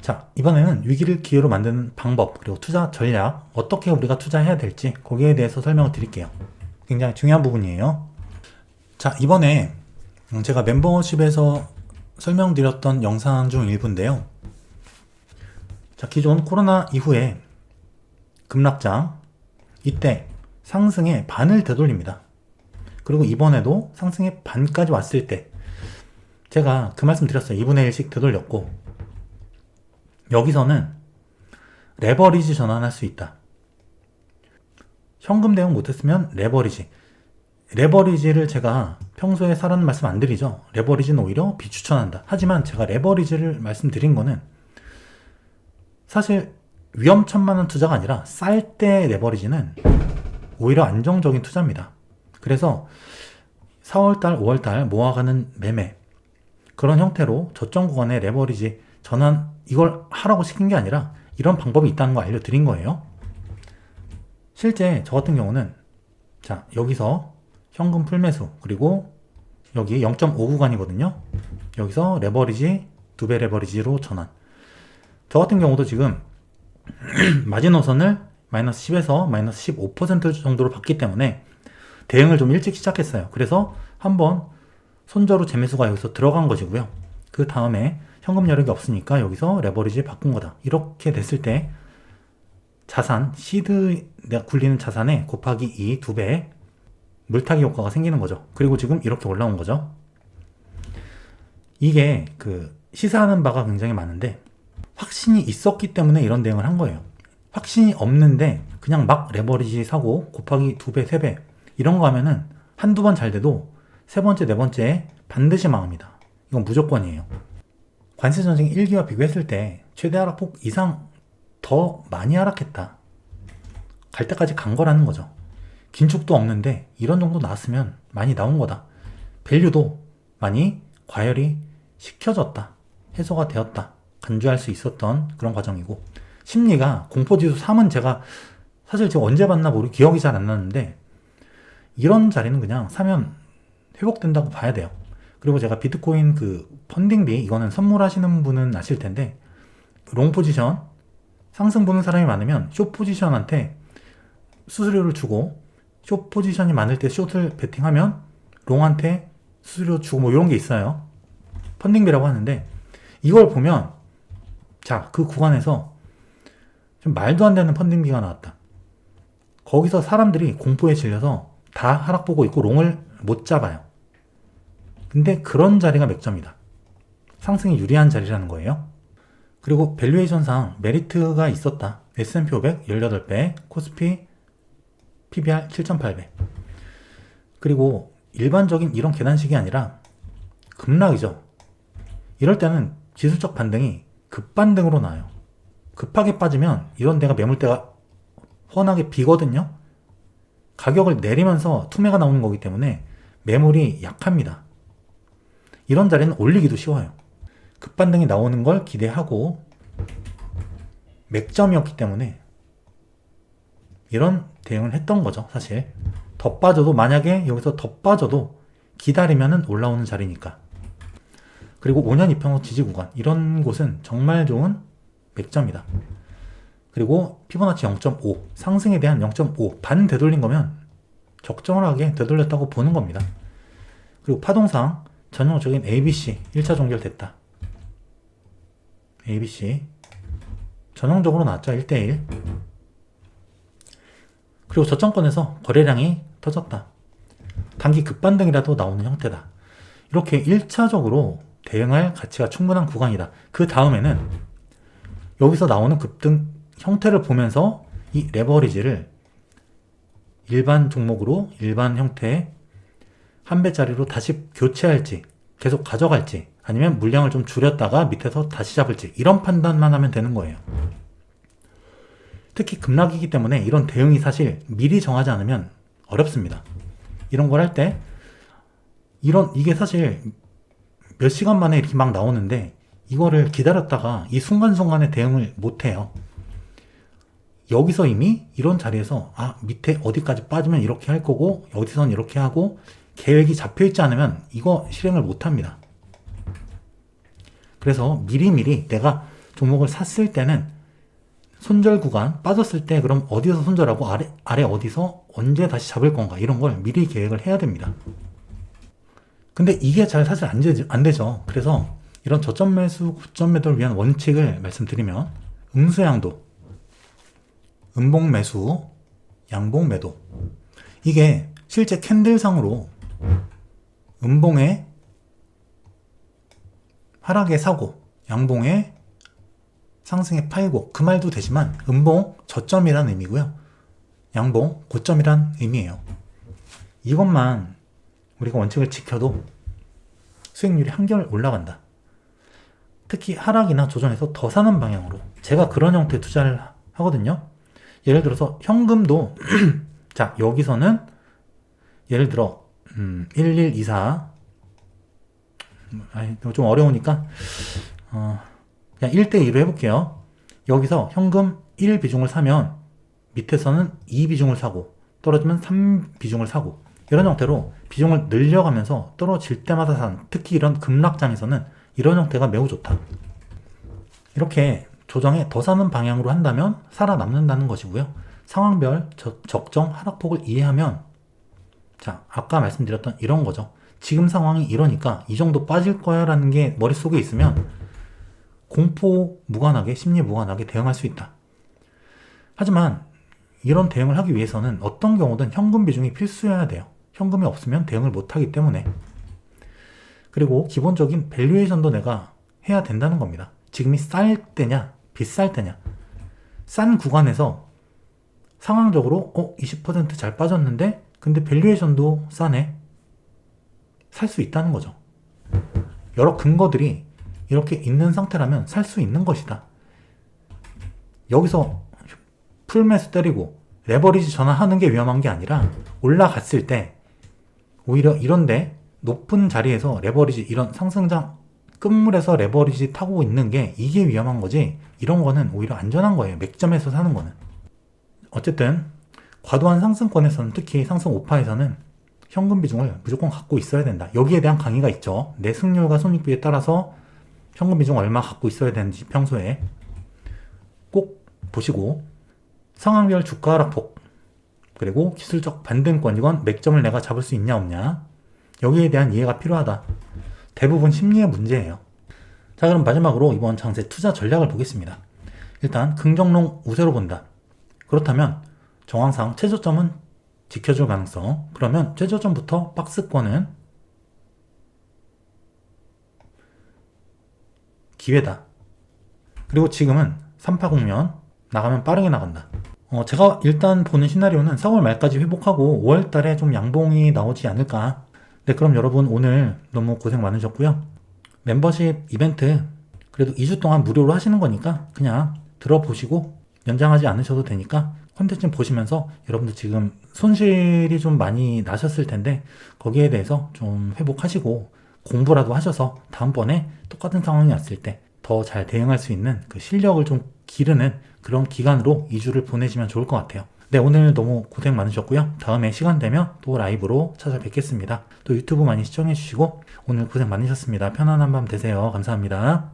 자, 이번에는 위기를 기회로 만드는 방법, 그리고 투자 전략, 어떻게 우리가 투자해야 될지 거기에 대해서 설명을 드릴게요. 굉장히 중요한 부분이에요. 자, 이번에 제가 멤버십에서 설명드렸던 영상 중 일부인데요. 자, 기존 코로나 이후에 급락장, 이때 상승의 반을 되돌립니다. 그리고 이번에도 상승의 반까지 왔을 때 제가 그 말씀 드렸어요. 2분의 1씩 되돌렸고, 여기서는 레버리지 전환할 수 있다. 현금 대응 못했으면 레버리지를 제가 평소에 사라는 말씀 안 드리죠. 레버리지는 오히려 비추천한다. 하지만 제가 레버리지를 말씀드린 거는 사실 위험천만한 투자가 아니라 쌀 때 레버리지는 오히려 안정적인 투자입니다. 그래서 4월달, 5월달 모아가는 매매, 그런 형태로 저점 구간에 레버리지 전환, 이걸 하라고 시킨 게 아니라 이런 방법이 있다는 거 알려드린 거예요. 실제 저 같은 경우는 자, 여기서 현금 풀매수, 그리고 여기 0.5 구간이거든요. 여기서 레버리지 2배 레버리지로 전환. 저 같은 경우도 지금 마지노선을 마이너스 10에서 마이너스 15% 정도로 봤기 때문에 대응을 좀 일찍 시작했어요. 그래서 한번 손저로 재매수가 여기서 들어간 것이고요. 그 다음에 현금 여력이 없으니까 여기서 레버리지 바꾼 거다. 이렇게 됐을 때 자산, 시드 내가 굴리는 자산에 곱하기 2, 2배 물타기 효과가 생기는 거죠. 그리고 지금 이렇게 올라온 거죠. 이게 시사하는 바가 굉장히 많은데 확신이 있었기 때문에 이런 대응을 한 거예요. 확신이 없는데 그냥 막 레버리지 사고 곱하기 2배, 3배 이런 거 하면은 한두 번 잘 돼도 세 번째, 네 번째에 반드시 망합니다. 이건 무조건이에요. 관세 전쟁 1기와 비교했을 때 최대 하락폭 이상 더 많이 하락했다. 갈 때까지 간 거라는 거죠. 긴축도 없는데 이런 정도 나왔으면 많이 나온 거다. 밸류도 많이 과열이 시켜졌다. 해소가 되었다. 간주할 수 있었던 그런 과정이고, 심리가 공포지수 3은 제가 사실 지금 언제 봤나 기억이 잘 안 나는데 이런 자리는 그냥 사면 회복된다고 봐야 돼요. 그리고 제가 비트코인 펀딩비, 이거는 선물하시는 분은 아실 텐데, 롱 포지션 상승 보는 사람이 많으면 숏 포지션한테 수수료를 주고, 숏 포지션이 많을 때 숏을 베팅하면 롱한테 수수료 주고 이런 게 있어요. 펀딩비라고 하는데, 이걸 보면 자, 그 구간에서 좀 말도 안 되는 펀딩비가 나왔다. 거기서 사람들이 공포에 질려서 다 하락 보고 있고 롱을 못 잡아요. 근데 그런 자리가 맥점이다. 상승이 유리한 자리라는 거예요. 그리고 밸류에이션상 메리트가 있었다. S&P 500 18배, 코스피 PBR 7.8배. 그리고 일반적인 이런 계단식이 아니라 급락이죠. 이럴 때는 지수적 반등이 급반등으로 나와요. 급하게 빠지면 이런 데가 매물대가 훤하게 비거든요. 가격을 내리면서 투매가 나오는 거기 때문에 매물이 약합니다. 이런 자리는 올리기도 쉬워요. 급반등이 나오는 걸 기대하고 맥점이었기 때문에 이런 대응을 했던 거죠. 사실 더 빠져도, 만약에 여기서 더 빠져도 기다리면은 올라오는 자리니까. 그리고 5년 이평선 지지 구간, 이런 곳은 정말 좋은 맥점이다. 그리고 피보나치 0.5, 상승에 대한 0.5 반 되돌린 거면 적정하게 되돌렸다고 보는 겁니다. 그리고 파동상 전형적인 ABC 1차 종결됐다. ABC 전형적으로 나왔죠. 1대1. 그리고 저점권에서 거래량이 터졌다. 단기 급반등이라도 나오는 형태다. 이렇게 1차적으로 대응할 가치가 충분한 구간이다. 그 다음에는 여기서 나오는 급등 형태를 보면서 이 레버리지를 일반 종목으로, 일반 형태의 한 배짜리로 다시 교체할지, 계속 가져갈지, 아니면 물량을 좀 줄였다가 밑에서 다시 잡을지, 이런 판단만 하면 되는 거예요. 특히 급락이기 때문에 이런 대응이 사실 미리 정하지 않으면 어렵습니다. 이런 걸 할 때 이게 사실 몇 시간 만에 이렇게 막 나오는데 이거를 기다렸다가 이 순간순간에 대응을 못해요. 여기서 이미 이런 자리에서 밑에 어디까지 빠지면 이렇게 할 거고 어디선 이렇게 하고 계획이 잡혀있지 않으면 이거 실행을 못합니다. 그래서 미리미리 내가 도목을 샀을 때는 손절 구간 빠졌을 때 그럼 어디서 손절하고 아래 어디서 언제 다시 잡을 건가 이런 걸 미리 계획을 해야 됩니다. 근데 이게 잘 사실 안 되죠. 그래서 이런 저점 매수, 고점 매도를 위한 원칙을 말씀드리면 음수양도, 음봉 매수, 양봉 매도. 이게 실제 캔들상으로 음봉에 하락에 사고 양봉에 상승에 팔고 그 말도 되지만 음봉 저점이란 의미고요. 양봉 고점이란 의미예요. 이것만 우리가 원칙을 지켜도 수익률이 한결 올라간다. 특히 하락이나 조정에서 더 사는 방향으로 제가 그런 형태의 투자를 하거든요. 예를 들어서 현금도 자 여기서는 예를 들어 1124 좀 어려우니까 그냥 1대2로 해볼게요. 여기서 현금 1 비중을 사면 밑에서는 2 비중을 사고 떨어지면 3 비중을 사고 이런 형태로 비중을 늘려가면서 떨어질 때마다 산 특히 이런 급락장에서는 이런 형태가 매우 좋다. 이렇게 조정에 더 사는 방향으로 한다면 살아남는다는 것이고요. 상황별 적정 하락폭을 이해하면 자 아까 말씀드렸던 이런 거죠. 지금 상황이 이러니까 이 정도 빠질 거야 라는 게 머릿속에 있으면 공포 무관하게 심리 무관하게 대응할 수 있다. 하지만 이런 대응을 하기 위해서는 어떤 경우든 현금 비중이 필수여야 돼요. 현금이 없으면 대응을 못하기 때문에. 그리고 기본적인 밸류에이션도 내가 해야 된다는 겁니다. 지금이 쌀 때냐 비쌀 때냐. 싼 구간에서 상황적으로 20% 잘 빠졌는데 근데 밸류에이션도 싸네. 살 수 있다는 거죠. 여러 근거들이 이렇게 있는 상태라면 살 수 있는 것이다. 여기서 풀매수 때리고 레버리지 전환하는 게 위험한 게 아니라 올라갔을 때 오히려 이런데 높은 자리에서 레버리지 이런 상승장 끝물에서 레버리지 타고 있는 게 이게 위험한 거지 이런 거는 오히려 안전한 거예요. 맥점에서 사는 거는. 어쨌든 과도한 상승권에서는 특히 상승 5파에서는 현금 비중을 무조건 갖고 있어야 된다. 여기에 대한 강의가 있죠. 내 승률과 손익비에 따라서 현금 비중 얼마 갖고 있어야 되는지 평소에 꼭 보시고 상황별 주가 하락폭 그리고 기술적 반등권이건 맥점을 내가 잡을 수 있냐 없냐 여기에 대한 이해가 필요하다. 대부분 심리의 문제예요. 자 그럼 마지막으로 이번 장세 투자 전략을 보겠습니다. 일단 긍정롱 우세로 본다. 그렇다면 정황상 최저점은 지켜줄 가능성. 그러면 최저점부터 박스권은 기회다. 그리고 지금은 3파국면 나가면 빠르게 나간다. 제가 일단 보는 시나리오는 4월 말까지 회복하고 5월 달에 좀 양봉이 나오지 않을까. 네, 그럼 여러분 오늘 너무 고생 많으셨고요. 멤버십 이벤트 그래도 2주 동안 무료로 하시는 거니까 그냥 들어보시고 연장하지 않으셔도 되니까 콘텐츠 보시면서 여러분들 지금 손실이 좀 많이 나셨을 텐데 거기에 대해서 좀 회복하시고 공부라도 하셔서 다음번에 똑같은 상황이 왔을 때 더 잘 대응할 수 있는 그 실력을 좀 기르는 그런 기간으로 2주를 보내시면 좋을 것 같아요. 네, 오늘 너무 고생 많으셨고요. 다음에 시간 되면 또 라이브로 찾아뵙겠습니다. 또 유튜브 많이 시청해주시고 오늘 고생 많으셨습니다. 편안한 밤 되세요. 감사합니다.